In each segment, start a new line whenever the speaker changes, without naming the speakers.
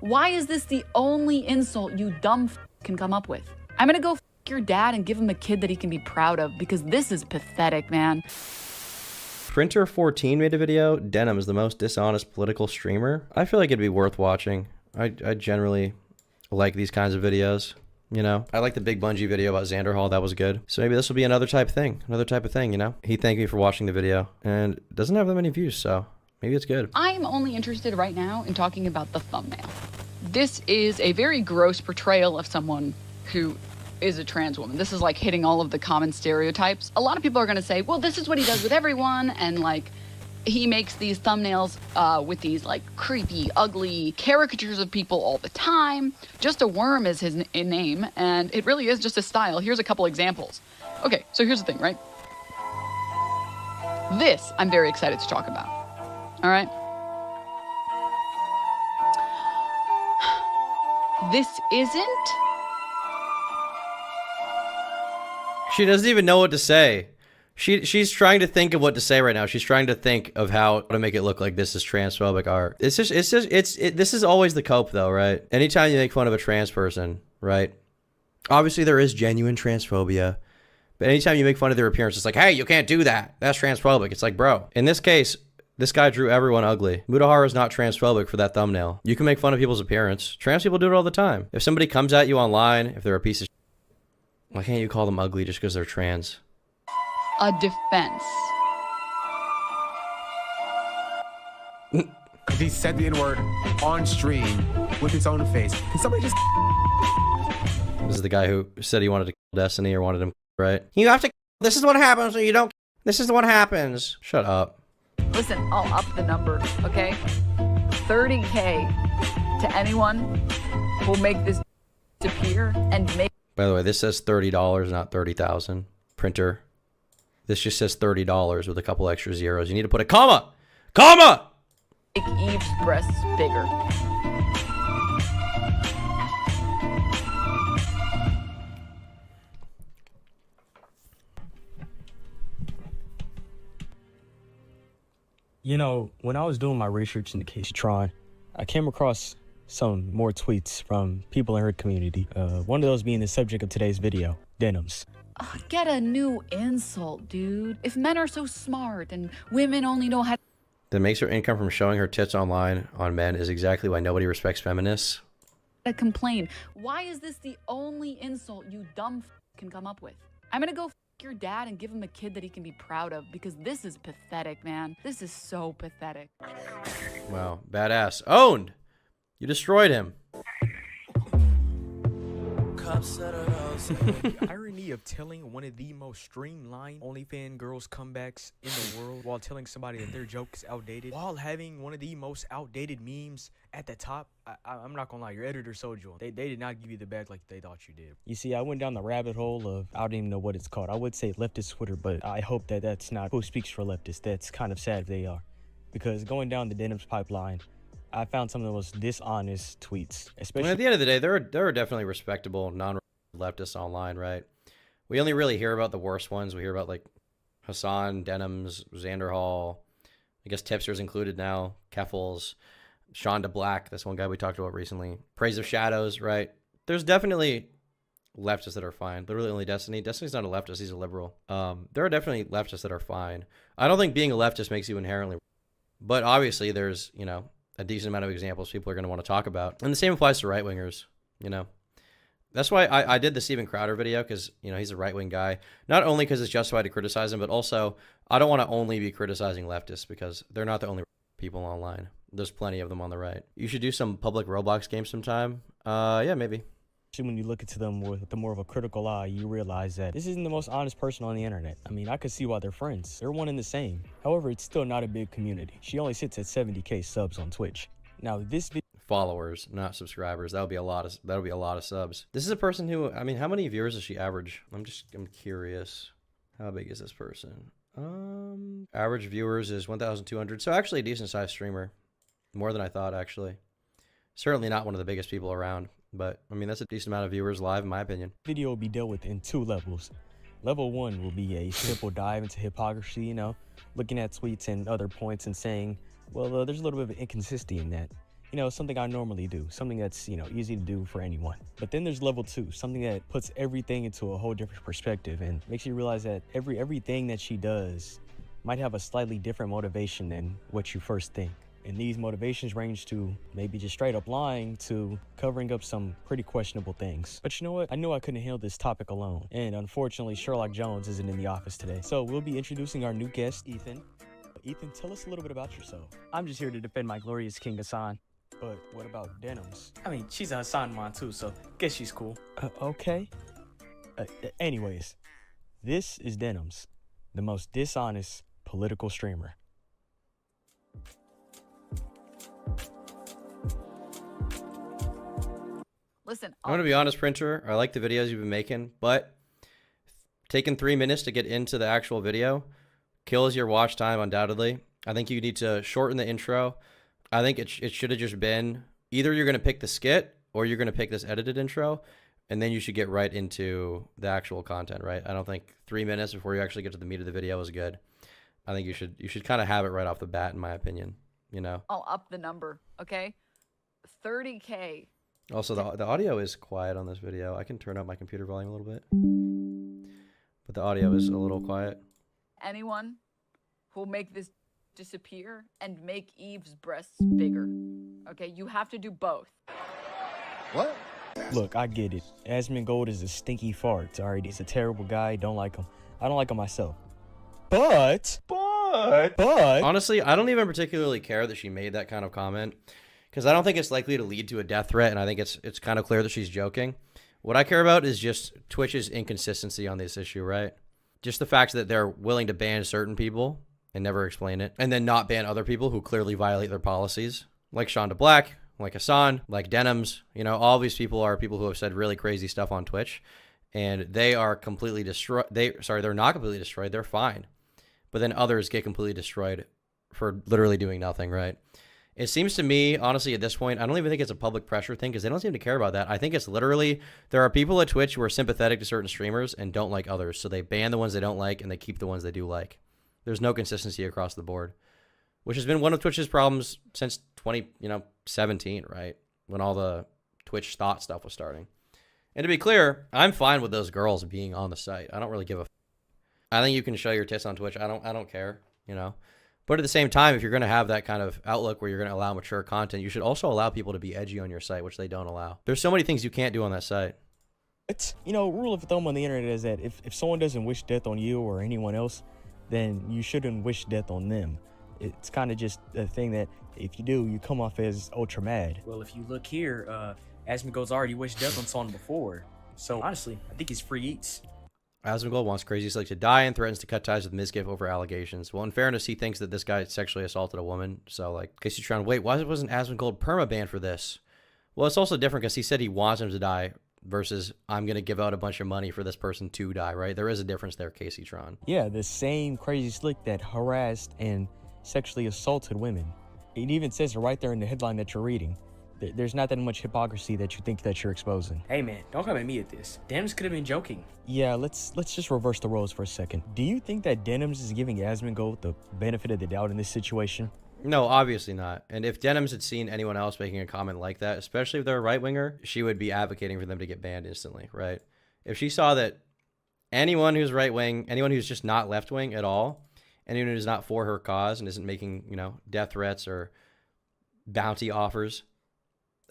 Why is this the only insult you dumb can come up with? I'm gonna go your dad and give him a kid that he can be proud of, because this is pathetic, man.
Printer14 made a video, Denims, the most dishonest political streamer. I feel like it'd be worth watching. I generally like these kinds of videos, you know? I like the Big Bungie video about Xander Hall, that was good. So maybe this will be another type of thing, you know? He thanked me for watching the video and doesn't have that many views, so maybe it's good.
I'm only interested right now in talking about the thumbnail. This is a very gross portrayal of someone who is a trans woman. This is like hitting all of the common stereotypes. A lot of people are gonna say, well, this is what he does with everyone, and like, he makes these thumbnails with these like creepy, ugly caricatures of people all the time. Just a Worm is his name, and it really is just a style. Here's a couple examples. Okay, so here's the thing, right? This I'm very excited to talk about. All right? This isn't.
She doesn't even know what to say. She's trying to think of what to say right now. She's trying to think of how to make it look like this is transphobic art. This is always the cope though, right? Anytime you make fun of a trans person, right? Obviously there is genuine transphobia, but anytime you make fun of their appearance, it's like, hey, you can't do that. That's transphobic. It's like, bro, in this case, this guy drew everyone ugly. Mutahara is not transphobic for that thumbnail. You can make fun of people's appearance. Trans people do it all the time. If somebody comes at you online, if they're a piece of shit, why can't you call them ugly just because they're trans?
A defense.
He said the N-word on stream with his own face. Can somebody just...
This is the guy who said he wanted to kill Destiny or wanted him, right? You have to... This is what happens when you don't... This is what happens. Shut up.
Listen, I'll up the number, okay? 30K to anyone who'll make this disappear and make...
By the way, this says $30, not 30,000. Printer. This just says $30 with a couple extra zeros. You need to put a comma! Comma!
Make Eve's breasts bigger.
You know, when I was doing my research in the case of Tron, I came across some more tweets from people in her community. One of those being the subject of today's video, Denims.
Get a new insult, dude. If men are so smart and women only know how
That makes her income from showing her tits online on men is exactly why nobody respects feminists.
to complain. Why is this the only insult you dumb can come up with? I'm gonna go your dad and give him a kid that he can be proud of, because this is pathetic, man. This is so pathetic.
Wow, badass. Owned! You destroyed him.
The irony of telling one of the most streamlined OnlyFans girls comebacks in the world while telling somebody that their joke is outdated, while having one of the most outdated memes at the top. I'm not gonna lie, your editor sold you. They did not give you the bag like they thought you did.
You see, I went down the rabbit hole of, I don't even know what it's called. I would say leftist Twitter, but I hope that that's not who speaks for leftists. That's kind of sad if they are. Because going down the Denims pipeline, I found some of the most dishonest tweets, especially...
Well, at the end of the day, there are definitely respectable non-leftists online, right? We only really hear about the worst ones. We hear about, like, Hassan, Denims, Xander Hall, I guess Tipster's included now, Keffels, Shonda Black, that's one guy we talked about recently. Praise of Shadows, right? There's definitely leftists that are fine. Literally only Destiny. Destiny's not a leftist, he's a liberal. There are definitely leftists that are fine. I don't think being a leftist makes you inherently... But obviously there's, you know, a decent amount of examples people are going to want to talk about. And the same applies to right-wingers, you know. That's why I did the Steven Crowder video, because, you know, he's a right-wing guy. Not only because it's justified to criticize him, but also I don't want to only be criticizing leftists, because they're not the only people online. There's plenty of them on the right. You should do some public Roblox games sometime. Yeah, maybe.
When you look into them with more of a critical eye, you realize that this isn't the most honest person on the internet. I mean, I could see why they're friends. They're one and the same. However, it's still not a big community. She only sits at 70K subs on Twitch. Now, this video...
Followers, not subscribers. That would be a lot of subs. This is a person who, I mean, how many viewers does she average? I'm curious. How big is this person? Average viewers is 1,200. So actually a decent sized streamer. More than I thought, actually. Certainly not one of the biggest people around. But, I mean, that's a decent amount of viewers live, in my opinion.
Video will be dealt with in 2 levels. Level 1 will be a simple dive into hypocrisy, you know, looking at tweets and other points and saying, well, there's a little bit of inconsistency in that. you know, something I normally do, something that's, you know, easy to do for anyone. But then there's level 2, something that puts everything into a whole different perspective and makes you realize that everything that she does might have a slightly different motivation than what you first think. And these motivations range to maybe just straight up lying to covering up some pretty questionable things. But you know what? I knew I couldn't handle this topic alone. And unfortunately, Sherlock Jones isn't in the office today. So we'll be introducing our new guest, Ethan. Ethan, tell us a little bit about yourself. I'm just here to defend my glorious King Hassan. But what about Denims?
I mean, she's a Hassan Mon too, so guess she's cool.
Okay. Anyways, this is Denims, the most dishonest political streamer.
Listen,
I'm gonna be honest, Printer. I like the videos you've been making, but taking 3 minutes to get into the actual video kills your watch time undoubtedly. I think you need to shorten the intro. I think it should have just been either you're gonna pick the skit or you're gonna pick this edited intro, and then you should get right into the actual content, right? I don't think 3 minutes before you actually get to the meat of the video is good. I think you should kind of have it right off the bat, in my opinion. You know.
I'll up the number, okay? 30K.
Also, the audio is quiet on this video. I can turn up my computer volume a little bit, but the audio is a little quiet.
Anyone who'll make this disappear and make Eve's breasts bigger, okay? You have to do both.
What?
Look, I get it. Asmongold is a stinky fart, alright? He's a terrible guy. Don't like him. I don't like him myself. But
Honestly, I don't even particularly care that she made that kind of comment, because I don't think it's likely to lead to a death threat, and I think it's kind of clear that she's joking. What I care about is just Twitch's inconsistency on this issue, right? Just the fact that they're willing to ban certain people and never explain it, and then not ban other people who clearly violate their policies, like Shonda Black, like Hassan, like Denims. You know, all these people are people who have said really crazy stuff on Twitch, and they are completely destroyed. They're not completely destroyed. They're fine. But then others get completely destroyed for literally doing nothing, right? It seems to me, honestly, at this point, I don't even think it's a public pressure thing because they don't seem to care about that. I think it's literally, there are people at Twitch who are sympathetic to certain streamers and don't like others. So they ban the ones they don't like and they keep the ones they do like. There's no consistency across the board, which has been one of Twitch's problems since 2017, right? When all the Twitch thought stuff was starting. And to be clear, I'm fine with those girls being on the site. I don't really give a I think you can show your tits on Twitch. I don't care, you know. But at the same time, if you're going to have that kind of outlook where you're going to allow mature content, you should also allow people to be edgy on your site, which they don't allow. There's so many things you can't do on that site.
you know, rule of thumb on the internet is that if someone doesn't wish death on you or anyone else, then you shouldn't wish death on them. It's kind of just a thing that if you do, you come off as ultra mad.
Well, if you look here, Asmongold's already wished death on someone before. So honestly, I think he's free eats.
Asmongold wants Crazy Slick to die and threatens to cut ties with Mizgif over allegations. Well, in fairness, he thinks that this guy sexually assaulted a woman. So, like, Casey Tron, wait, why wasn't Asmongold perma-banned for this? Well, it's also different because he said he wants him to die versus I'm going to give out a bunch of money for this person to die, right? There is a difference there, Casey Tron.
Yeah, the same Crazy Slick that harassed and sexually assaulted women. It even says it right there in the headline that you're reading. There's not that much hypocrisy that you think that you're exposing.
Hey man, don't come at me at this. Denims could have been joking.
Yeah, let's just reverse the roles for a second. Do you think that Denims is giving Asmongold the benefit of the doubt in this situation?
No, obviously not. And if Denims had seen anyone else making a comment like that, especially if they're a right-winger, she would be advocating for them to get banned instantly, right? If she saw that anyone who's right-wing, anyone who's just not left-wing at all, anyone who's not for her cause and isn't making, you know, death threats or bounty offers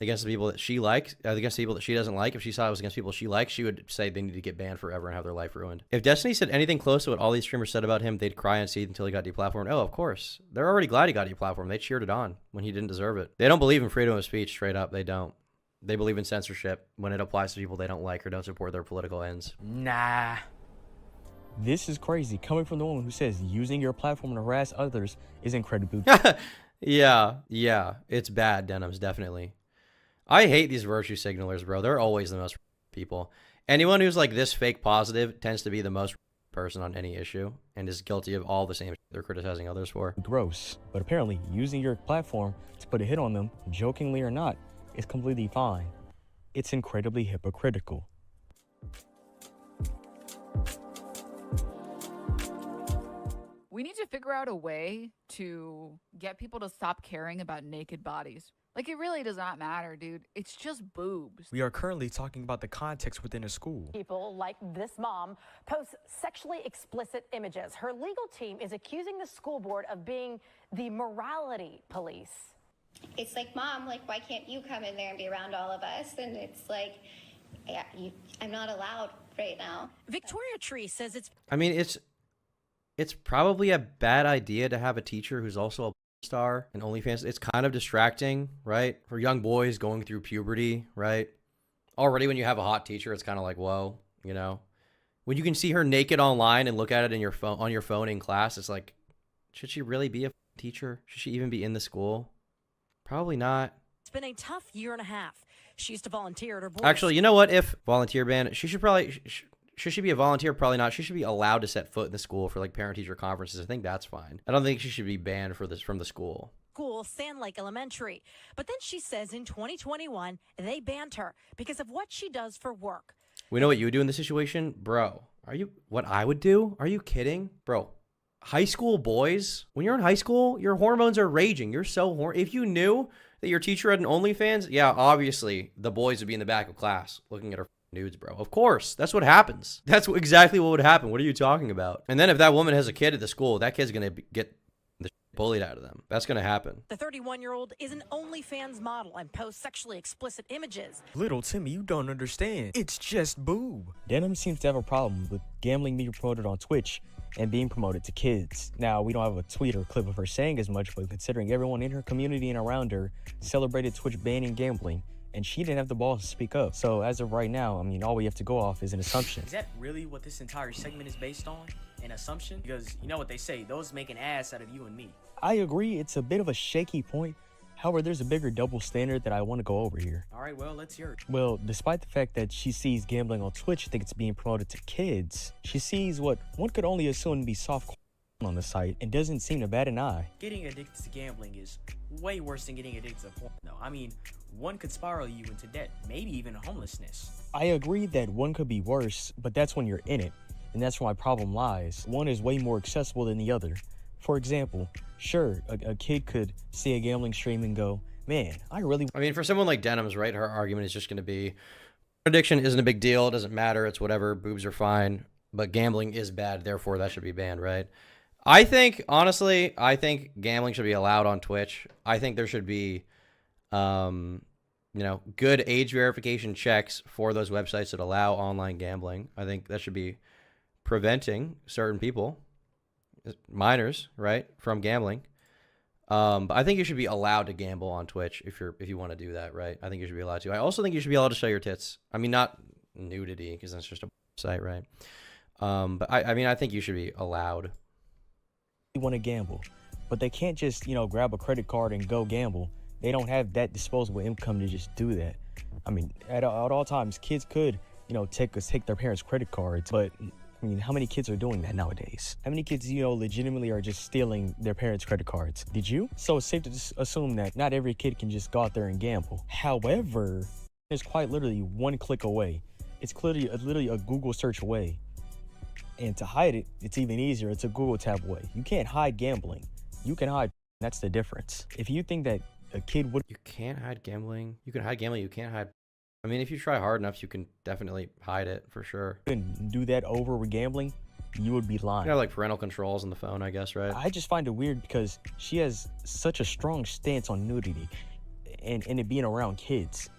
against the people that she likes, against the people that she doesn't like, if she saw it was against people she likes, she would say they need to get banned forever and have their life ruined. If Destiny said anything close to what all these streamers said about him, they'd cry and seethe until he got deplatformed. Oh, of course. They're already glad he got deplatformed. They cheered it on when he didn't deserve it. They don't believe in freedom of speech, straight up. They don't. They believe in censorship when it applies to people they don't like or don't support their political ends.
Nah.
This is crazy, coming from the woman who says using your platform to harass others is incredibly...
Yeah. It's bad, Denims, definitely. I hate these virtue signalers, bro. They're always the most people. Anyone who's like this fake positive tends to be the most person on any issue and is guilty of all the same shit they're criticizing others for.
gross. But apparently, using your platform to put a hit on them, jokingly or not, is completely fine. It's incredibly hypocritical.
We need to figure out a way to get people to stop caring about naked bodies. Like, it really does not matter, dude. It's just boobs.
We are currently talking about the context within a school.
People like this mom post sexually explicit images. Her legal team is accusing the school board of being the morality police.
It's like, Mom, like, why can't you come in there and be around all of us? And it's like, yeah, I'm not allowed right now.
Victoria Tree says
I mean, it's probably a bad idea to have a teacher who's also a star and OnlyFans. It's kind of distracting, right? For young boys going through puberty, right? Already when you have a hot teacher, it's kind of like, whoa, you know? When you can see her naked online and look at it in your phone, on your phone in class, it's like, should she really be a teacher? Should she even be in the school? Probably not.
it's been a tough year and a half. She used to volunteer at her boys.
Actually, you know what? If volunteer ban, she should probably... Should she be a volunteer? Probably not. She should be allowed to set foot in the school for like parent-teacher conferences. I think that's fine. I don't think she should be banned for this from the school.
Sand Lake Elementary. But then she says in 2021, they banned her because of what she does for work.
We know what you would do in this situation? Bro, are you... What I would do? Are you kidding? Bro, high school boys, when you're in high school, your hormones are raging. You're so horny. If you knew that your teacher had an OnlyFans, yeah, obviously the boys would be in the back of class looking at her nudes, bro. Of course. That's what happens. That's exactly what would happen. What are you talking about? And then if that woman has a kid at the school, that kid's going to get the bullied out of them. That's going to happen.
The 31-year-old is an OnlyFans model and posts sexually explicit images.
Little Timmy, you don't understand. It's just boob.
Denim seems to have a problem with gambling being promoted on Twitch and being promoted to kids. Now, we don't have a tweet or clip of her saying as much, but considering everyone in her community and around her celebrated Twitch banning gambling, and she didn't have the balls to speak up. So as of right now, I mean, all we have to go off is an assumption.
Is that really what this entire segment is based on? An assumption? Because you know what they say, those make an ass out of you and me.
I agree, it's a bit of a shaky point. However, there's a bigger double standard that I want to go over here.
All right, well, let's hear it.
Well, despite the fact that she sees gambling on Twitch, I think it's being promoted to kids, she sees what one could only assume to be soft on the site and doesn't seem to bat an eye.
Getting addicted to gambling is way worse than getting addicted to porn, though. I mean, one could spiral you into debt, maybe even homelessness.
I agree that one could be worse, but that's when you're in it, and that's where my problem lies. One is way more accessible than the other. For example, sure, a kid could see a gambling stream and go, man, I mean,
for someone like Denims, right, her argument is just going to be, addiction isn't a big deal, it doesn't matter, it's whatever, boobs are fine, but gambling is bad, therefore that should be banned, right? I think, honestly, gambling should be allowed on Twitch. I think there should be, you know, good age verification checks for those websites that allow online gambling. I think that should be preventing certain people, minors, right, from gambling. But I think you should be allowed to gamble on Twitch if you want to do that, right? I think you should be allowed to. I also think you should be allowed to show your tits. I mean, not nudity, because that's just a site, right? But I mean, I think you should be allowed.
want to gamble, but they can't just, you know, grab a credit card and go gamble. They don't have that disposable income to just do that. I mean, at all times, kids could, you know, take their parents' credit cards, but I mean, how many kids are doing that nowadays? How many kids, you know, legitimately are just stealing their parents' credit cards? Did you? So it's safe to just assume that not every kid can just go out there and gamble. However, it's quite literally one click away. It's literally a Google search away. And to hide it, it's even easier. It's a Google tab away. You can't hide gambling. You can hide. That's the difference. If you think that a kid would...
You can't hide gambling. You can hide gambling. You can't hide... I mean, if you try hard enough, you can definitely hide it, for sure.
And do that over with gambling, you would be lying.
You have, like, parental controls on the phone, I guess, right?
I just find it weird because she has such a strong stance on nudity and it being around kids.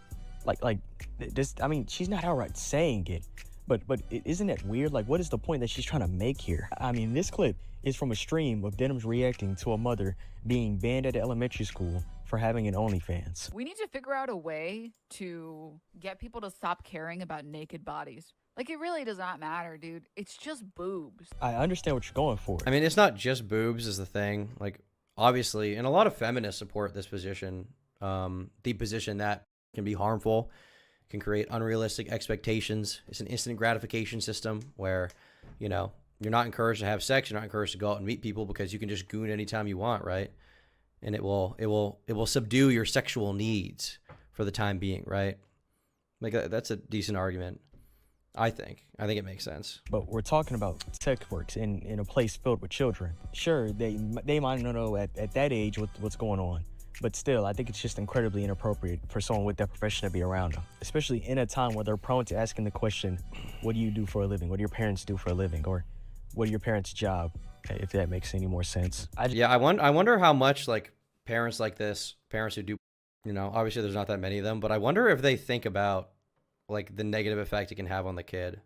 Like this, I mean, she's not outright saying it, but isn't it weird? Like, what is the point that she's trying to make here? I mean, this clip is from a stream of Denims reacting to a mother being banned at an elementary school for having an OnlyFans.
We need to figure out a way to get people to stop caring about naked bodies. Like, it really does not matter, dude. It's just boobs.
I understand what you're going for.
I mean, it's not just boobs is the thing. Like, obviously, and a lot of feminists support this position, the position that can be harmful, can create unrealistic expectations. It's an instant gratification system where, you know, you're not encouraged to have sex. You're not encouraged to go out and meet people because you can just goon anytime you want, right? And it will subdue your sexual needs for the time being, right? Like, that's a decent argument, I think. I think it makes sense.
But we're talking about sex works in a place filled with children. Sure, they might not know at that age what's going on. But still, I think it's just incredibly inappropriate for someone with that profession to be around them, especially in a time where they're prone to asking the question, what do you do for a living? What do your parents do for a living? Or what are your parents' job? If that makes any more sense.
Yeah, I wonder how much like parents like this, parents who do, you know, obviously there's not that many of them, but I wonder if they think about like the negative effect it can have on the kid.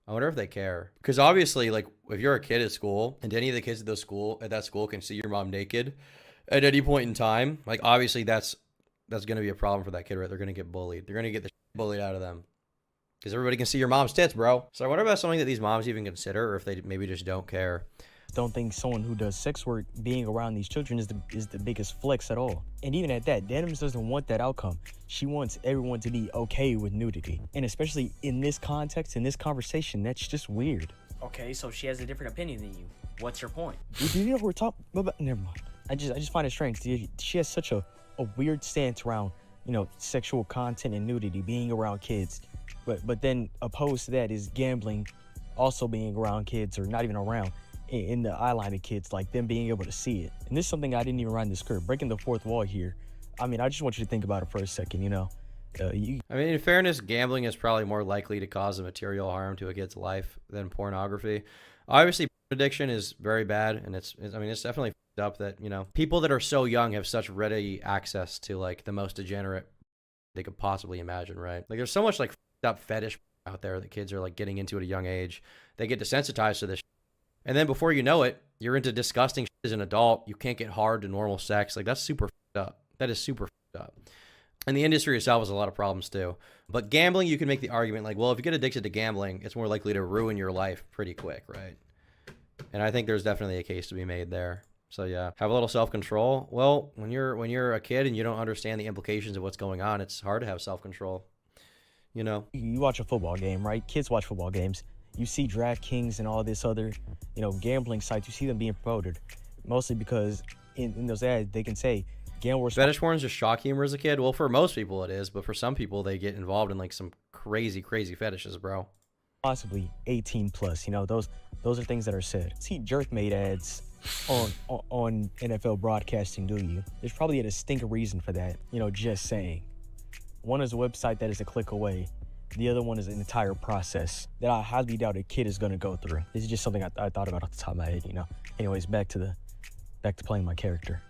I wonder if they care. Because obviously, like if you're a kid at school and any of the kids at that school can see your mom naked at any point in time, like obviously that's going to be a problem for that kid, right? They're going to get bullied. They're going to get the bullied out of them. Because everybody can see your mom's tits, bro. So I wonder if that's something that these moms even consider, or if they maybe just don't care.
Don't think someone who does sex work being around these children is the biggest flex at all. And even at that, Denims doesn't want that outcome. She wants everyone to be okay with nudity. And especially in this context, in this conversation, that's just weird.
Okay, so she has a different opinion than you. What's your point?
Do you know what we're talking about? Never mind. I just find it strange. She has such a weird stance around, you know, sexual content and nudity, being around kids. But then opposed to that is gambling, also being around kids, or not even around, in the eye line of kids, like them being able to see it. And this is something I didn't even write in the script, breaking the fourth wall here. I mean, I just want you to think about it for a second, you know.
I mean, in fairness, gambling is probably more likely to cause a material harm to a kid's life than pornography. Obviously, addiction is very bad, and it's definitely f***ed up that, you know, people that are so young have such ready access to like the most degenerate they could possibly imagine, right? Like there's so much like f***ed up fetish out there that kids are like getting into at a young age. They get desensitized to this. And then before you know it, you're into disgusting shit as an adult. You can't get hard to normal sex. Like that's super f***ed up. That is super f***ed up. And the industry itself has a lot of problems too. But gambling, you can make the argument like, well, if you get addicted to gambling, it's more likely to ruin your life pretty quick, right? And I think there's definitely a case to be made there. So yeah, have a little self-control. Well, when you're a kid and you don't understand the implications of what's going on, it's hard to have self-control. You know,
you watch a football game, right? Kids watch football games. You see DraftKings and all this other, you know, gambling sites. You see them being promoted, mostly because in those ads they can say gamble.
Fetish porn is just shock humor as a kid. Well, for most people it is, but for some people they get involved in like some crazy fetishes, bro.
Possibly 18 plus. You know, those are things that are said. See jerk made ads on NFL broadcasting, do you? There's probably a distinct reason for that. You know, just saying. One is a website that is a click away. The other one is an entire process that I highly doubt a kid is going to go through. This is just something I thought about off the top of my head, you know. Anyways, back to playing my character.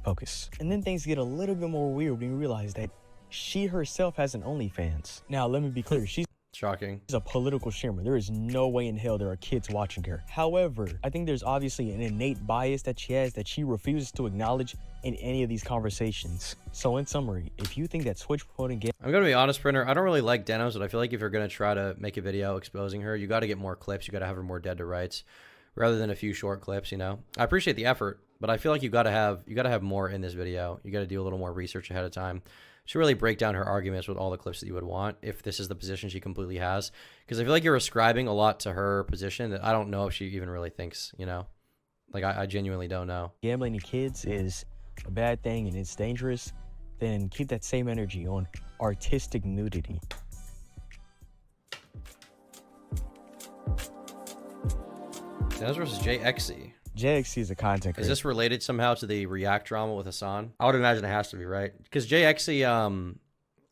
Focus. And then things get a little bit more weird when you realize that she herself has an OnlyFans. Now, let me be clear. She's
shocking.
She's a political streamer. There is no way in hell there are kids watching her. However, I think there's obviously an innate bias that she has that she refuses to acknowledge in any of these conversations. So in summary, if you think that Switch promoting game...
I'm going to be honest, Printer. I don't really like Denims, but I feel like if you're going to try to make a video exposing her, you got to get more clips. You got to have her more dead to rights rather than a few short clips, you know. I appreciate the effort, but I feel like you got to have more in this video. You got to do a little more research ahead of time. She really break down her arguments with all the clips that you would want if this is the position she completely has. Because I feel like you're ascribing a lot to her position that I don't know if she even really thinks, you know? Like, I genuinely don't know.
Gambling to kids is a bad thing and it's dangerous. Then keep that same energy on artistic nudity.
Denims versus JXC.
JXC is a content creator.
Is this related somehow to the React drama with Hassan? I would imagine it has to be, right? Because JXC,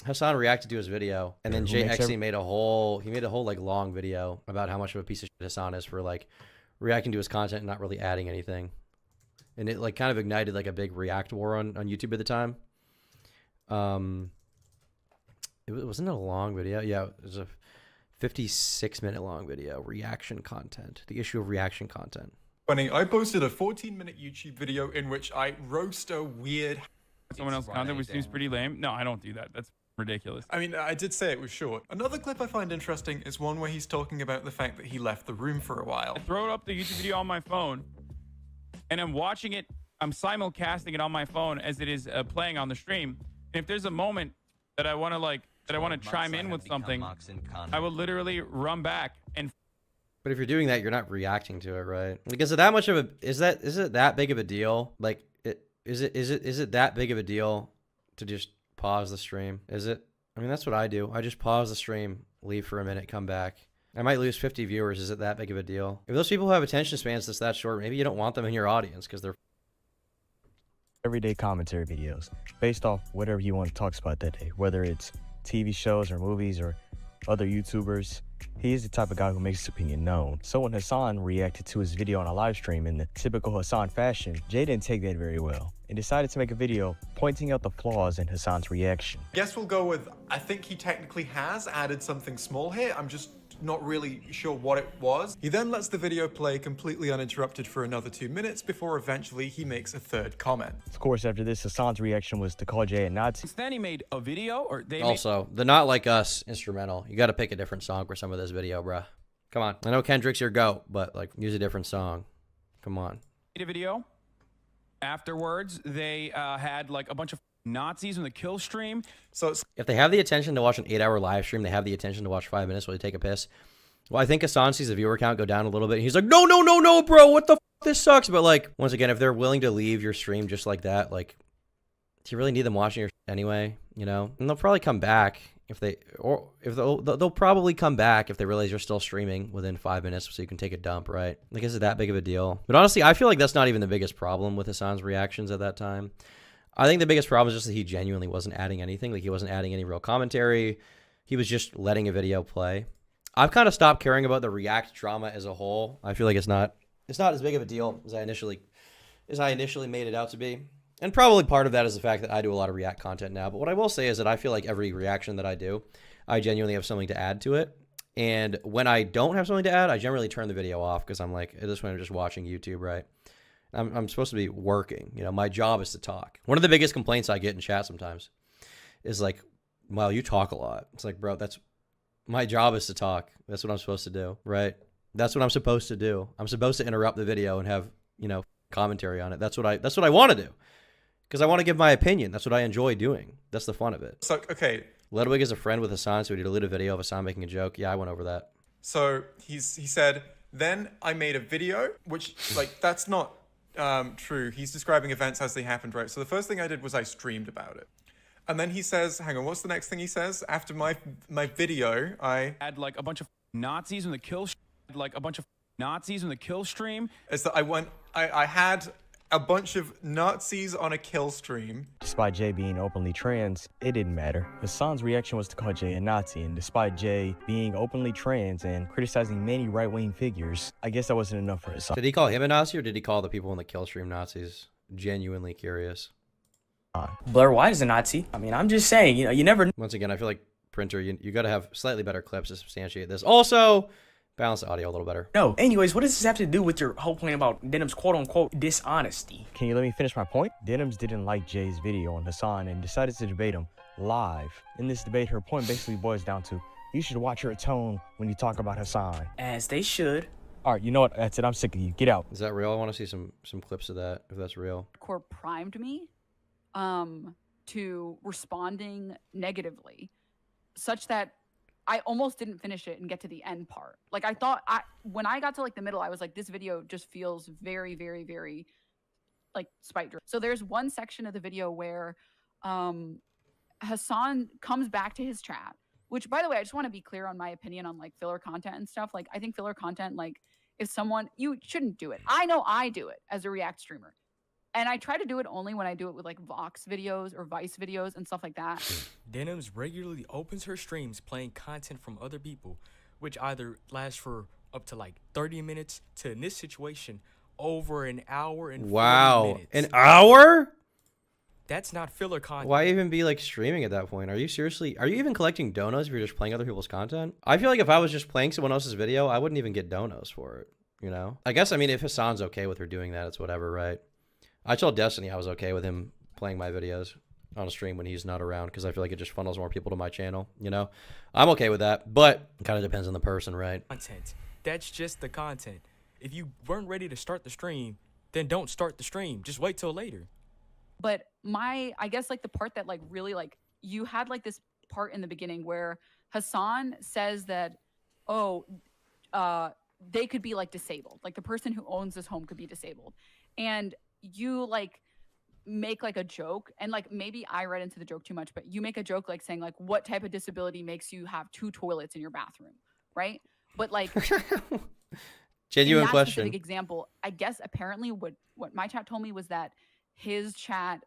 Hassan reacted to his video, and then JXC made a whole like long video about how much of a piece of shit Hassan is for like reacting to his content and not really adding anything. And it like kind of ignited like a big React war on YouTube at the time. Wasn't it a long video? Yeah, it was a 56-minute long video. Reaction content. The issue of reaction content.
Funny, I posted a 14-minute YouTube video in which I roast a weird...
Someone else's content, which seems pretty lame. No, I don't do that. That's ridiculous.
I mean, I did say it was short. Another clip I find interesting is one where he's talking about the fact that he left the room for a while.
I throw up the YouTube video on my phone, and I'm watching it. I'm simulcasting it on my phone as it is playing on the stream. And if there's a moment that I want to chime in with something, I will literally run back and...
But if you're doing that, you're not reacting to it, right? Like, is it that much of a is it that big of a deal? Like, is it that big of a deal to just pause the stream? Is it? I mean, that's what I do. I just pause the stream, leave for a minute, come back. I might lose 50 viewers. Is it that big of a deal? If those people have attention spans that's that short, maybe you don't want them in your audience because they're
everyday commentary videos based off whatever he wants to talk about that day, whether it's TV shows or movies or other YouTubers. He is the type of guy who makes his opinion known. So when Hassan reacted to his video on a live stream in the typical Hassan fashion, Jay didn't take that very well and decided to make a video pointing out the flaws in Hassan's reaction.
Guess we'll go with, I think he technically has added something small here. I'm just not really sure what it was. He then lets the video play completely uninterrupted for another 2 minutes before eventually he makes a third comment.
Of course, after this, Hassan's reaction was to call Jay a Nazi.
Then he made a video, or they
Also, the Not Like Us instrumental. You got to pick a different song for some of this video, bruh. Come on. I know Kendrick's your GOAT, but like, use a different song. Come on.
made a video. Afterwards, they had like a bunch of Nazis in the kill stream.
So
if they have the attention to watch an 8-hour live stream, they have the attention to watch 5 minutes while they take a piss. Well, I think Hassan sees the viewer count go down a little bit. And he's like, no, bro, what the f? This sucks. But like, once again, if they're willing to leave your stream just like that, like, do you really need them watching your anyway? You know, and they'll probably come back if they, or if they'll probably come back if they realize you're still streaming within 5 minutes, so you can take a dump, right? Like, is it that big of a deal? But honestly, I feel like that's not even the biggest problem with Hassan's reactions at that time. I think the biggest problem is just that he genuinely wasn't adding anything. Like, he wasn't adding any real commentary. He was just letting a video play. I've kind of stopped caring about the React drama as a whole. I feel like it's not as big of a deal as I initially made it out to be. And probably part of that is the fact that I do a lot of React content now. But what I will say is that I feel like every reaction that I do, I genuinely have something to add to it. And when I don't have something to add, I generally turn the video off because I'm like, at this point, I'm just watching YouTube, right? I'm supposed to be working. You know, my job is to talk. One of the biggest complaints I get in chat sometimes is like, well, you talk a lot. It's like, bro, my job is to talk. That's what I'm supposed to do, right? That's what I'm supposed to do. I'm supposed to interrupt the video and have, you know, commentary on it. That's what I want to do. Because I want to give my opinion. That's what I enjoy doing. That's the fun of it.
So, okay.
Ludwig is a friend with Hassan, so he deleted a video of Hassan making a joke. Yeah, I went over that.
So he said, then I made a video, which, like, that's not true. He's describing events as they happened, right? So the first thing I did was I streamed about it. And then he says, hang on, what's the next thing he says? After my video, I
had like a bunch of Nazis in the kill stream.
Is that I had a bunch of Nazis on a kill stream.
Despite Jay being openly trans, it didn't matter. Hassan's reaction was to call Jay a Nazi, and despite Jay being openly trans and criticizing many right-wing figures, I guess that wasn't enough for Hassan.
Did he call him a Nazi, or did he call the people in the kill stream Nazis? Genuinely curious.
Blair White is a Nazi. I mean, I'm just saying, you never.
Once again, I feel like Printer, you got to have slightly better clips to substantiate this. Also, balance the audio a little better.
No. Anyways, what does this have to do with your whole point about Denims' quote-unquote dishonesty?
Can you let me finish my point? Denims didn't like Jay's video on Hassan and decided to debate him live. In this debate, her point basically boils down to, you should watch your tone when you talk about Hassan.
As they should.
All right, you know what? That's it. I'm sick of you. Get out.
Is that real? I want to see some clips of that, if that's real.
Core primed me to responding negatively, such that I almost didn't finish it and get to the end part. Like, I thought, when I got to like the middle, I was like, this video just feels very, very, very like spite driven. So there's one section of the video where Hassan comes back to his chat, which, by the way, I just want to be clear on my opinion on like filler content and stuff. Like, I think filler content, like, if someone, you shouldn't do it. I know I do it as a React streamer. And I try to do it only when I do it with like Vox videos or Vice videos and stuff like that.
Denims regularly opens her streams playing content from other people, which either lasts for up to like 30 minutes to, in this situation, over an hour and 40 minutes.
An hour?
That's not filler content.
Why even be like streaming at that point? Are you even collecting donos if you're just playing other people's content? I feel like if I was just playing someone else's video, I wouldn't even get donos for it, you know? I guess, I mean, if Hassan's okay with her doing that, it's whatever, right? I told Destiny I was okay with him playing my videos on a stream when he's not around because I feel like it just funnels more people to my channel, you know? I'm okay with that, but it kind of depends on the person, right?
Content. That's just the content. If you weren't ready to start the stream, then don't start the stream. Just wait till later.
But I guess like the part that like really like, you had like this part in the beginning where Hassan says that, they could be like disabled. Like the person who owns this home could be disabled. And you like make like a joke, and like maybe I read into the joke too much, but you make a joke like saying like, what type of disability makes you have 2 toilets in your bathroom, right? But like
genuine
in that
question.
Specific example, I guess apparently what my chat told me was that his chat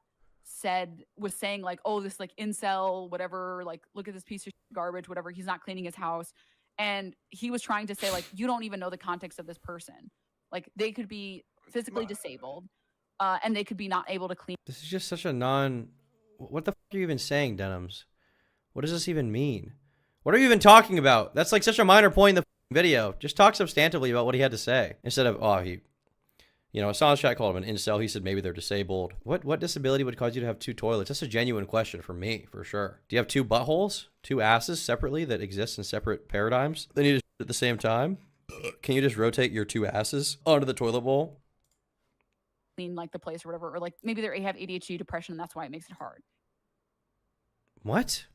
was saying like, oh, this like incel, whatever, like, look at this piece of garbage, whatever. He's not cleaning his house. And he was trying to say like, you don't even know the context of this person. Like they could be physically disabled and they could be not able to clean.
This is just such a what the are you even saying, Denims? What does this even mean? What are you even talking about? That's like such a minor point in the video. Just talk substantively about what he had to say. Instead of, oh, a silent chat called him an incel. He said maybe they're disabled. What disability would cause you to have 2 toilets? That's a genuine question for me, for sure. Do you have 2 buttholes? 2 asses separately that exist in separate paradigms? They need to at the same time? Can you just rotate your 2 asses onto the toilet bowl?
Clean like the place or whatever, or like maybe they have ADHD, depression, and that's why it makes it hard.
What?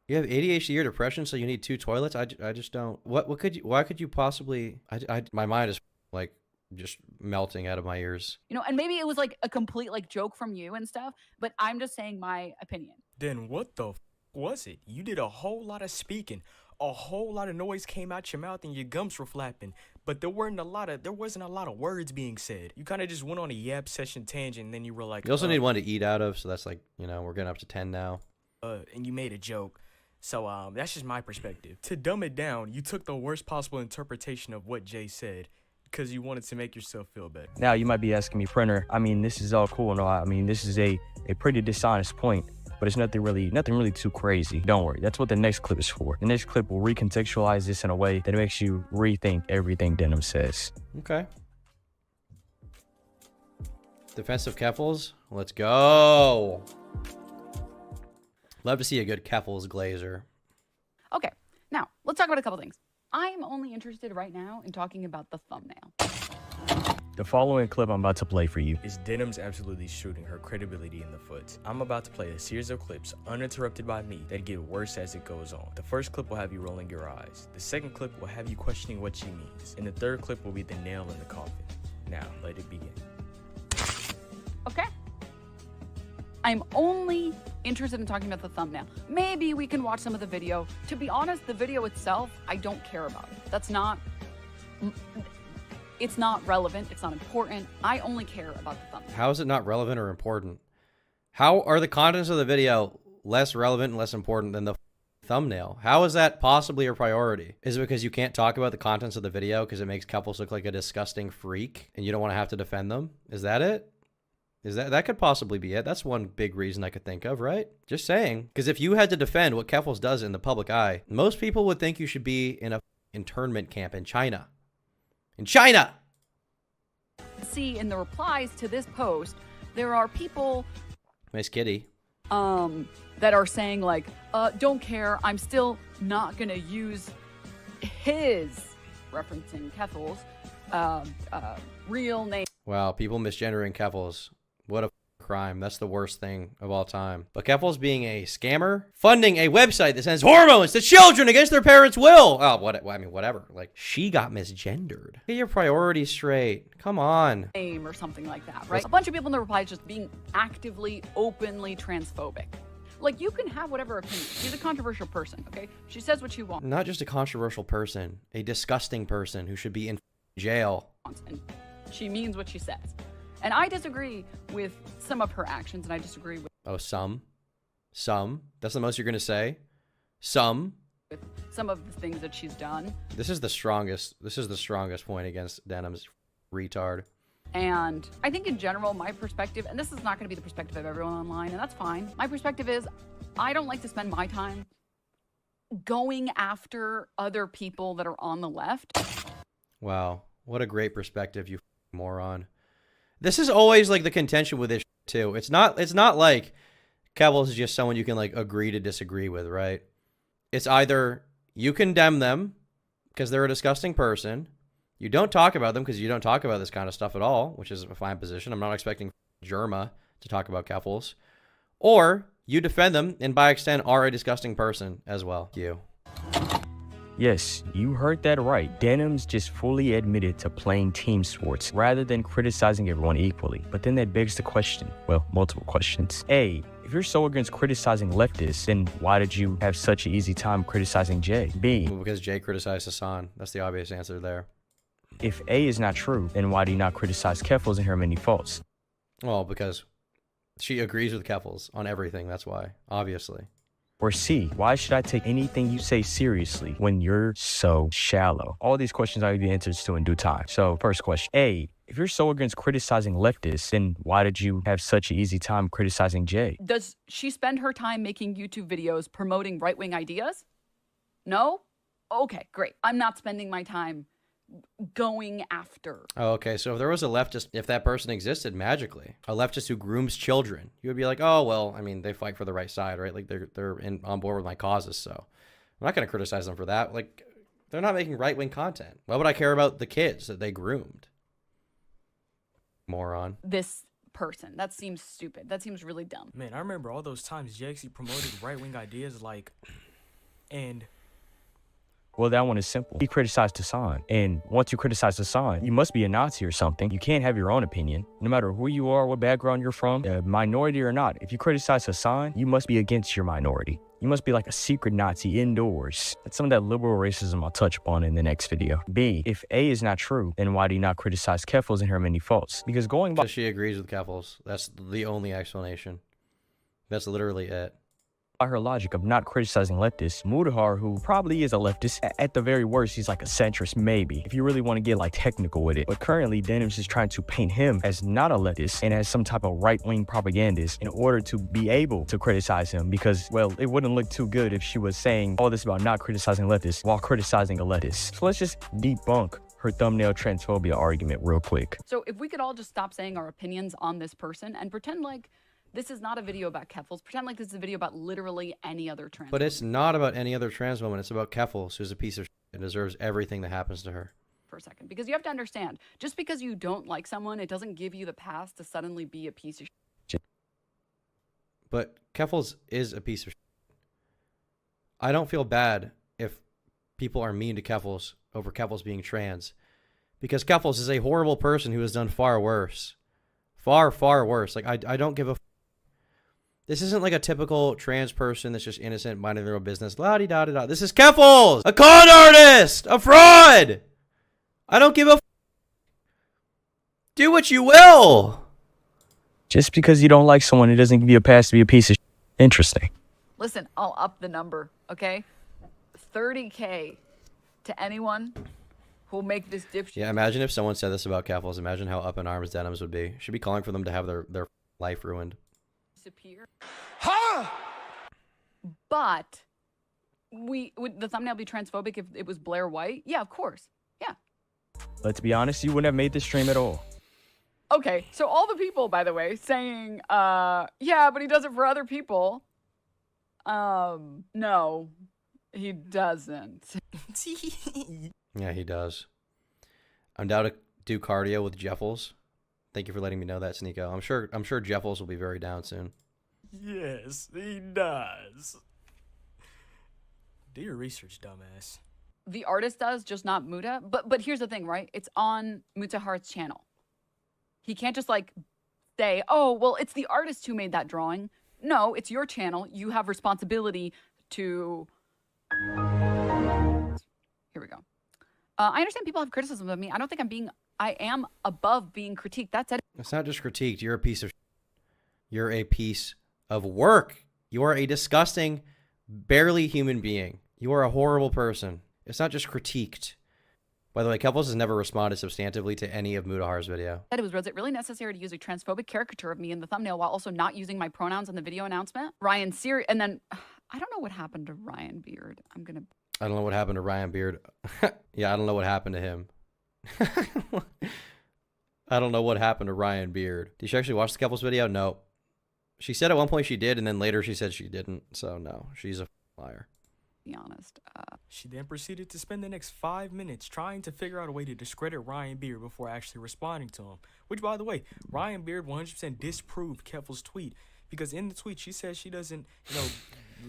You have ADHD or depression, so you need 2 toilets? I just don't. Why could you possibly? My mind is like just melting out of my ears.
And maybe it was like a complete like joke from you and stuff, but I'm just saying my opinion.
Then what the was it? You did a whole lot of speaking. A whole lot of noise came out your mouth and your gums were flapping, but there wasn't a lot of words being said. You kind of just went on a yap session tangent, and then you were like,
you also need one to eat out of, so that's like, we're getting up to 10 now.
And you made a joke. So that's just my perspective. To dumb it down, you took the worst possible interpretation of what Jay said because you wanted to make yourself feel better.
Now you might be asking me, Printer, I mean, this is all cool and all. I mean, this is a pretty dishonest point, but it's nothing really too crazy. Don't worry, that's what the next clip is for. The next clip will recontextualize this in a way that makes you rethink everything Denim says.
Okay. Defensive Keffels, let's go. Love to see a good Keffels glazer.
Okay, now let's talk about a couple things. I'm only interested right now in talking about the thumbnail.
The following clip I'm about to play for you
is Denims absolutely shooting her credibility in the foot. I'm about to play a series of clips uninterrupted by me that get worse as it goes on. The first clip will have you rolling your eyes. The second clip will have you questioning what she means. And the third clip will be the nail in the coffin. Now, let it begin.
Okay. I'm only interested in talking about the thumbnail. Maybe we can watch some of the video. To be honest, the video itself, I don't care about. It's not relevant. It's not important. I only care about the thumbnail.
How is it not relevant or important? How are the contents of the video less relevant and less important than the thumbnail? How is that possibly a priority? Is it because you can't talk about the contents of the video because it makes couples look like a disgusting freak and you don't want to have to defend them? Is that it? That could possibly be it. That's one big reason I could think of, right? Just saying. Because if you had to defend what Keffels does in the public eye, most people would think you should be in a internment camp in China. In China!
See, in the replies to this post, there are people...
Nice kitty.
That are saying like, don't care, I'm still not gonna use his, referencing Keffels, real name.
Wow, people misgendering Keffels. What a crime. That's the worst thing of all time. But Keffels being a scammer, funding a website that sends hormones to children against their parents' will. Oh, whatever. Like, she got misgendered. Get your priorities straight. Come on.
Name or something like that, right? A bunch of people in the replies just being actively, openly transphobic. Like, you can have whatever opinion. She's a controversial person, okay? She says what she wants.
Not just a controversial person, a disgusting person who should be in jail.
And she means what she says. And I disagree with some of her actions, and I disagree with...
Oh, some? That's the most you're going to say? Some?
With some of the things that she's done.
This is the strongest point against Denims. Retard.
And I think in general, my perspective, and this is not going to be the perspective of everyone online, and that's fine. My perspective is I don't like to spend my time going after other people that are on the left.
Wow. What a great perspective, you moron. This is always like the contention with this too. It's not like Keffels is just someone you can like agree to disagree with, right? It's either you condemn them because they're a disgusting person. You don't talk about them because you don't talk about this kind of stuff at all, which is a fine position. I'm not expecting Germa to talk about Keffels. Or you defend them and by extent are a disgusting person as well. You.
Yes, you heard that right. Denims just fully admitted to playing team sports rather than criticizing everyone equally. But then that begs the question, well, multiple questions. A, if you're so against criticizing leftists, then why did you have such an easy time criticizing Jay? B,
well, because Jay criticized Hassan. That's the obvious answer there.
If A is not true, then why do you not criticize Keffels and her many faults?
Well, because she agrees with Keffels on everything. That's why, obviously.
Or C, why should I take anything you say seriously when you're so shallow? All these questions I will give you answers to in due time. So first question, A, if you're so against criticizing leftists, then why did you have such an easy time criticizing Jay?
Does she spend her time making YouTube videos promoting right-wing ideas? No? Okay, great. I'm not spending my time going after.
Oh, okay. So if there was a leftist, if that person existed magically, a leftist who grooms children, you would be like, oh, well, I mean, they fight for the right side, right? Like they're on board with my causes. So I'm not going to criticize them for that. Like, they're not making right-wing content. Why would I care about the kids that they groomed? Moron.
This person. That seems stupid. That seems really dumb.
Man, I remember all those times Jay actually promoted right-wing ideas and
Well, that one is simple. He criticized Hassan. And once you criticize Hassan, you must be a Nazi or something. You can't have your own opinion. No matter who you are, what background you're from, minority or not. If you criticize Hassan, you must be against your minority. You must be like a secret Nazi indoors. That's some of that liberal racism I'll touch upon in the next video. B, if A is not true, then why do you not criticize Keffels and her many faults? Because going by...
Because she agrees with Keffels. That's the only explanation. That's literally it.
By her logic of not criticizing leftists, Mudahar, who probably is a leftist, at the very worst, he's like a centrist maybe, if you really want to get like technical with it. But currently, Denims is trying to paint him as not a leftist and as some type of right-wing propagandist in order to be able to criticize him because, well, it wouldn't look too good if she was saying all this about not criticizing leftists while criticizing a leftist. So let's just debunk her thumbnail transphobia argument real quick.
So if we could all just stop saying our opinions on this person and pretend like this is not a video about Keffels. Pretend like this is a video about literally any other trans
But
woman.
it's not about any other trans woman. It's about Keffels, who's a piece of shit and deserves everything that happens to her.
For a second, because you have to understand, just because you don't like someone, it doesn't give you the pass to suddenly be a piece of shit.
But Keffels is a piece of shit. I don't feel bad if people are mean to Keffels over Keffels being trans, because Keffels is a horrible person who has done far worse. Far, far worse. Like, I don't give a This isn't like a typical trans person that's just innocent, minding their own business. La-di-da-di-da. This is Keffels, a con artist, a fraud. I don't give a Do what you will.
Just because you don't like someone, it doesn't give you a pass to be a piece of shit. Interesting.
Listen, I'll up the number, okay? 30K to anyone who'll make this dipshit.
Yeah, imagine if someone said this about Keffels. Imagine how up in arms Denims would be. Should be calling for them to have their life ruined.
Disappear. Huh? But would the thumbnail be transphobic if it was Blair White? Yeah, of course. Yeah.
Let's be honest, you wouldn't have made this stream at all.
Okay, so all the people, by the way, saying, yeah, but he does it for other people. No, he doesn't.
Yeah, he does. I'm down to do cardio with Jeffels. Thank you for letting me know that, Sneeko. I'm sure Jeffels will be very down soon.
Yes, he does. Do your research, dumbass.
The artist does, just not Muta. But here's the thing, right? It's on Mutahar's channel. He can't just like say, oh, well, it's the artist who made that drawing. No, it's your channel. You have responsibility to... Here we go. I understand people have criticism of me. I don't think I am above being critiqued. That said,
It's not just critiqued. You're a piece of You're a piece of work. You are a disgusting, barely human being. You are a horrible person. It's not just critiqued. By the way, Keffels has never responded substantively to any of Mudahar's video.
was it really necessary to use a transphobic caricature of me in the thumbnail while also not using my pronouns in the video announcement? Ryan Sear, and then I don't know what happened to Ryan Beard.
I don't know what happened to Ryan Beard. Yeah, I don't know what happened to him. I don't know what happened to Ryan Beard. Did she actually watch the Keffels video? No. She said at one point she did, and then later she said she didn't. So no, she's a liar.
Be honest.
She then proceeded to spend the next 5 minutes trying to figure out a way to discredit Ryan Beard before actually responding to him. Which, by the way, Ryan Beard 100% disproved Keffels' tweet, because in the tweet she says she doesn't,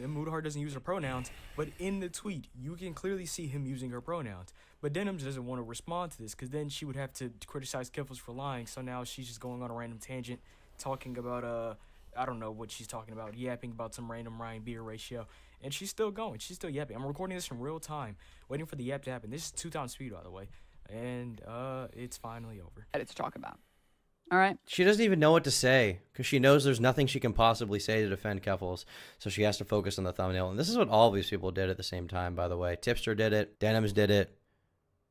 Mudahar doesn't use her pronouns, but in the tweet you can clearly see him using her pronouns. But Denims doesn't want to respond to this because then she would have to criticize Keffels for lying. So now she's just going on a random tangent, talking about I don't know what she's talking about, yapping about some random Ryan Beard ratio. And she's still going. She's still yapping. I'm recording this in real time, waiting for the yap to happen. This is 2 times speed, by the way. And it's finally over.
It's talk about. All right.
She doesn't even know what to say because she knows there's nothing she can possibly say to defend Keffels. So she has to focus on the thumbnail. And this is what all these people did at the same time, by the way. Tipster did it. Denims did it.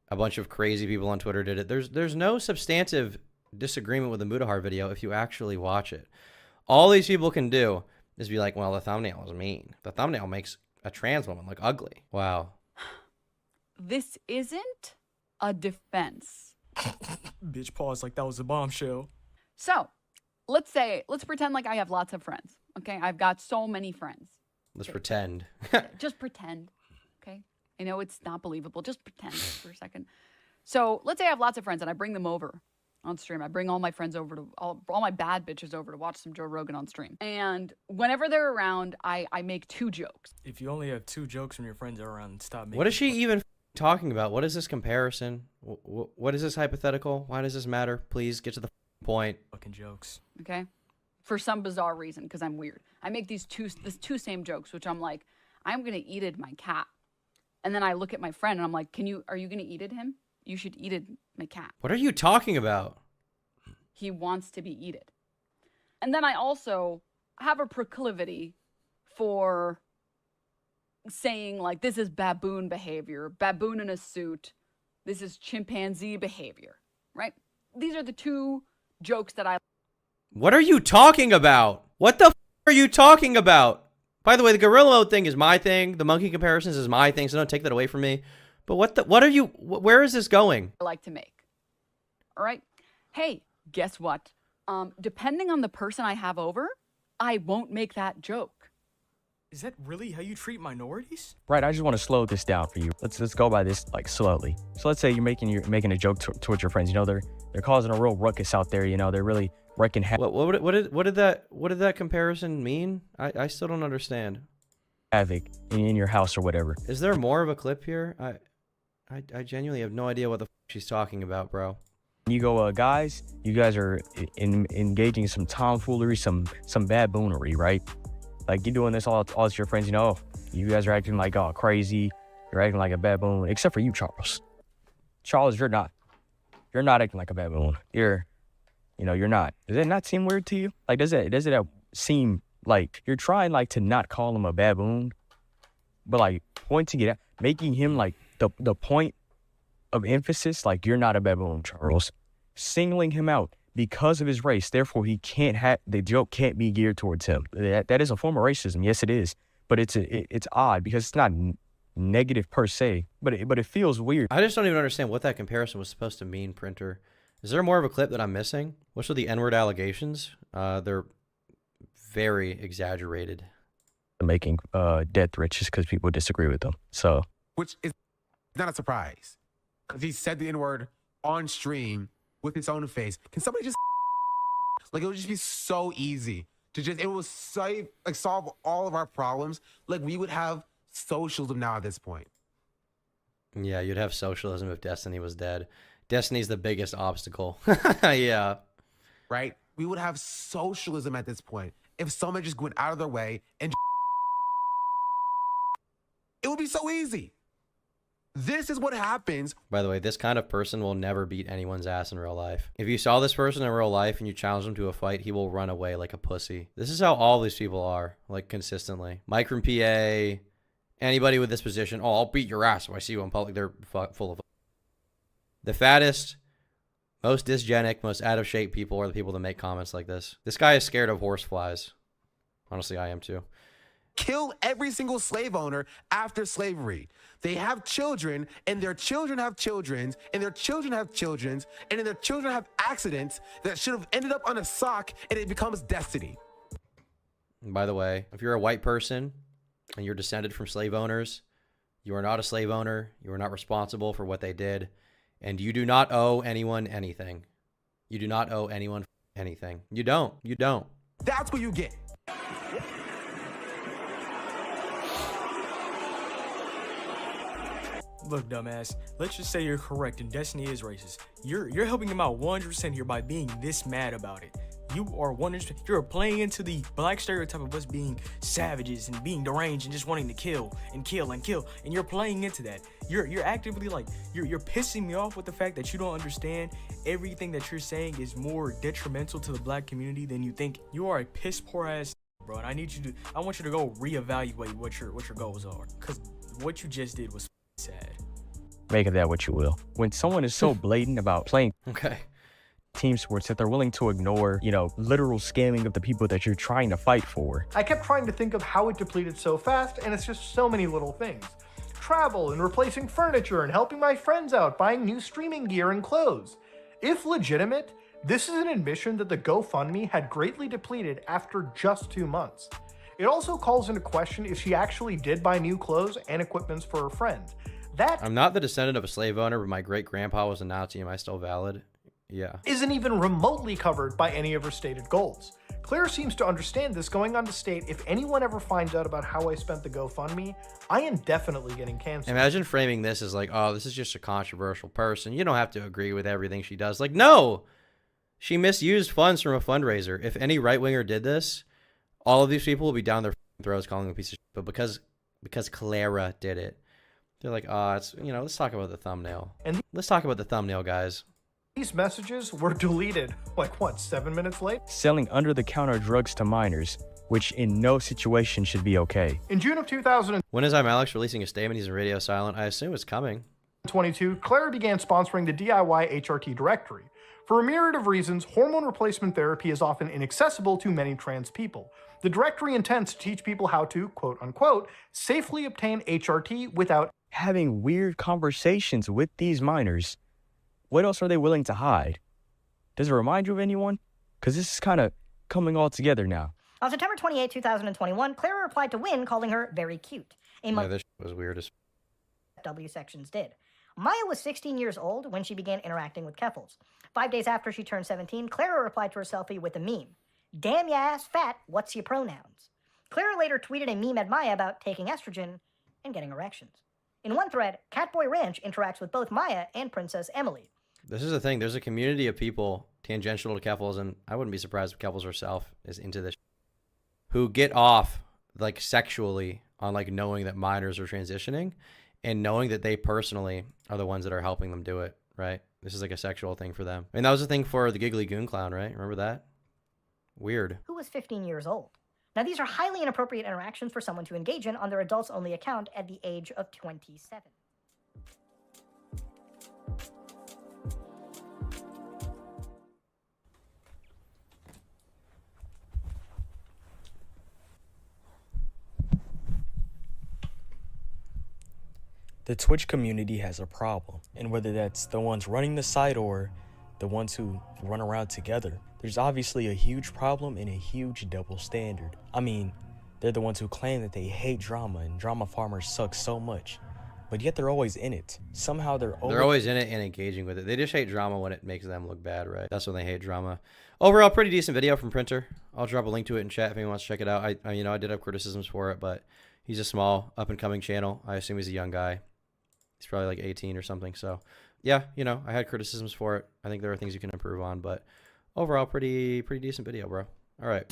A bunch of crazy people on Twitter did it. There's no substantive disagreement with the Mudahar video if you actually watch it. All these people can do is be like, well, the thumbnail is mean. The thumbnail makes a trans woman look ugly. Wow.
This isn't a defense.
Bitch, pause like that was a bombshell.
So, let's pretend like I have lots of friends. Okay, I've got so many friends.
Let's pretend.
Just pretend. Okay, I know it's not believable. Just pretend for a second. So, let's say I have lots of friends and I bring them over on stream. I bring all my friends over to all my bad bitches over to watch some Joe Rogan on stream. And whenever they're around, I make 2 jokes.
If you only have 2 jokes when your friends are around, stop making.
What is she even talking about? What is this comparison? What is this hypothetical? Why does this matter? Please get to the point.
Fucking jokes.
Okay, for some bizarre reason, because I'm weird. I make these two same jokes, which I'm like, I'm gonna eat it my cat, and then I look at my friend and I'm like, are you gonna eat it him? You should eat it my cat.
What are you talking about?
He wants to be eaten. And then I also have a proclivity for saying, like, this is baboon behavior, baboon in a suit. This is chimpanzee behavior, right? These are the 2 jokes that I...
What are you talking about? What the are you talking about? By the way, the gorilla mode thing is my thing. The monkey comparisons is my thing, so don't take that away from me. But where is this going?
like to make. All right? Hey, guess what? Depending on the person I have over, I won't make that joke.
Is that really how you treat minorities?
Right, I just want to slow this down for you. Let's go by this like slowly. So let's say you're making a joke towards your friends. You know, they're causing a real ruckus out there. You know, they're really wrecking havoc.
What did that comparison mean? I still don't understand.
Havoc in your house or whatever.
Is there more of a clip here? I genuinely have no idea what the she's talking about, bro.
You go, guys, you guys are engaging in some tomfoolery, some baboonery, right? Like, you're doing this all to your friends, you know, you guys are acting like all crazy, you're acting like a baboon, except for you, Charles. Charles, you're not acting like a baboon. You're not. Does that not seem weird to you? Like, does it seem like you're trying, like, to not call him a baboon, but, like, pointing it out, making him, like, the point of emphasis, like, you're not a baboon, Charles. Singling him out because of his race, therefore the joke can't be geared towards him. That is a form of racism, yes it is, but it's odd because it's not negative per se, but it feels weird.
I just don't even understand what that comparison was supposed to mean, Printer. Is there more of a clip that I'm missing? What's with the N-word allegations? They're very exaggerated.
Making death threats just because people disagree with them. So,
Which is not a surprise, because he said the N-word on stream with his own face. Can somebody just like, it would just be so easy to just, it would solve all of our problems. Like, we would have socialism now at this point.
Yeah, you'd have socialism if Destiny was dead. Destiny's the biggest obstacle. Yeah.
Right? We would have socialism at this point if someone just went out of their way and it would be so easy. This is what happens.
By the way, this kind of person will never beat anyone's ass in real life. If you saw this person in real life and you challenge him to a fight, he will run away like a pussy. This is how all these people are, like, consistently. Mike from PA, anybody with this position, oh, I'll beat your ass if I see you in public. They're full of... The fattest, most dysgenic, most out of shape people are the people that make comments like this. This guy is scared of horseflies. Honestly, I am too.
Kill every single slave owner after slavery. They have children, and their children have children's, and their children have children's, and then their children have accidents that should have ended up on a sock, and it becomes destiny.
And by the way, if you're a white person and you're descended from slave owners, you are not a slave owner. You are not responsible for what they did, and you do not owe anyone anything. You do not owe anyone anything. You don't. You don't.
That's what you get.
Look, dumbass, let's just say you're correct and Destiny is racist. You're helping him out 100% here by being this mad about it. You are you're playing into the black stereotype of us being savages and being deranged and just wanting to kill and kill and kill. And you're playing into that. You're actively like, you're pissing me off with the fact that you don't understand everything that you're saying is more detrimental to the black community than you think. You are a piss poor ass, bro. And I want you to go reevaluate what your goals are. Cause what you just did was sad.
Make of that what you will. When someone is so blatant about playing
Okay.
team sports that they're willing to ignore, literal scamming of the people that you're trying to fight for.
I kept trying to think of how it depleted so fast, and it's just so many little things. Travel and replacing furniture and helping my friends out, buying new streaming gear and clothes. If legitimate, this is an admission that the GoFundMe had greatly depleted after just 2 months. It also calls into question if she actually did buy new clothes and equipments for her friend.
I'm not the descendant of a slave owner, but my great-grandpa was a Nazi. Am I still valid? Yeah.
Isn't even remotely covered by any of her stated goals. Claire seems to understand this, going on to state, if anyone ever finds out about how I spent the GoFundMe, I am definitely getting canceled.
Imagine framing this as like, oh, this is just a controversial person. You don't have to agree with everything she does. Like, no! She misused funds from a fundraiser. If any right-winger did this, all of these people will be down their throats calling them a piece of shit. But because Clara did it, they're like, oh, it's, let's talk about the thumbnail. And let's talk about the thumbnail, guys.
These messages were deleted, 7 minutes late?
Selling under-the-counter drugs to minors, which in no situation should be okay.
In June of 2022,
When is Alex releasing a statement? He's in radio silent. I assume it's coming.
Claire began sponsoring the DIY HRT directory. For a myriad of reasons, hormone replacement therapy is often inaccessible to many trans people. The directory intends to teach people how to, quote-unquote, safely obtain HRT without
having weird conversations with these minors. What else are they willing to hide? Does it remind you of anyone? Because this is kind of coming all together now.
On September 28, 2021, Clara replied to Wynn, calling her very cute.
Yeah, this was weird as
W sections did. Maya was 16 years old when she began interacting with Keffals. 5 days after she turned 17, Clara replied to her selfie with a meme. Damn ya ass fat, what's your pronouns? Clara later tweeted a meme at Maya about taking estrogen and getting erections. In one thread, Catboy Ranch interacts with both Maya and Princess Emily.
This is the thing. There's a community of people tangential to Keffals, and I wouldn't be surprised if Keffals herself is into this, who get off, sexually on, knowing that minors are transitioning and knowing that they personally are the ones that are helping them do it, right? This is a sexual thing for them. And that was the thing for the Giggly Goon Clown, right? Remember that? Weird.
Who was 15 years old. Now, these are highly inappropriate interactions for someone to engage in on their adults-only account at the age of 27.
The Twitch community has a problem, and whether that's the ones running the site or the ones who run around together, there's obviously a huge problem and a huge double standard. I mean, they're the ones who claim that they hate drama and drama farmers suck so much, but yet they're always in it. Somehow they're
always in it and engaging with it. They just hate drama when it makes them look bad, right? That's when they hate drama. Overall, pretty decent video from Printer. I'll drop a link to it in chat if anyone wants to check it out. I did have criticisms for it, but he's a small up-and-coming channel. I assume he's a young guy. He's probably 18 or something. So, yeah, I had criticisms for it. I think there are things you can improve on, but overall, pretty decent video, bro. All right.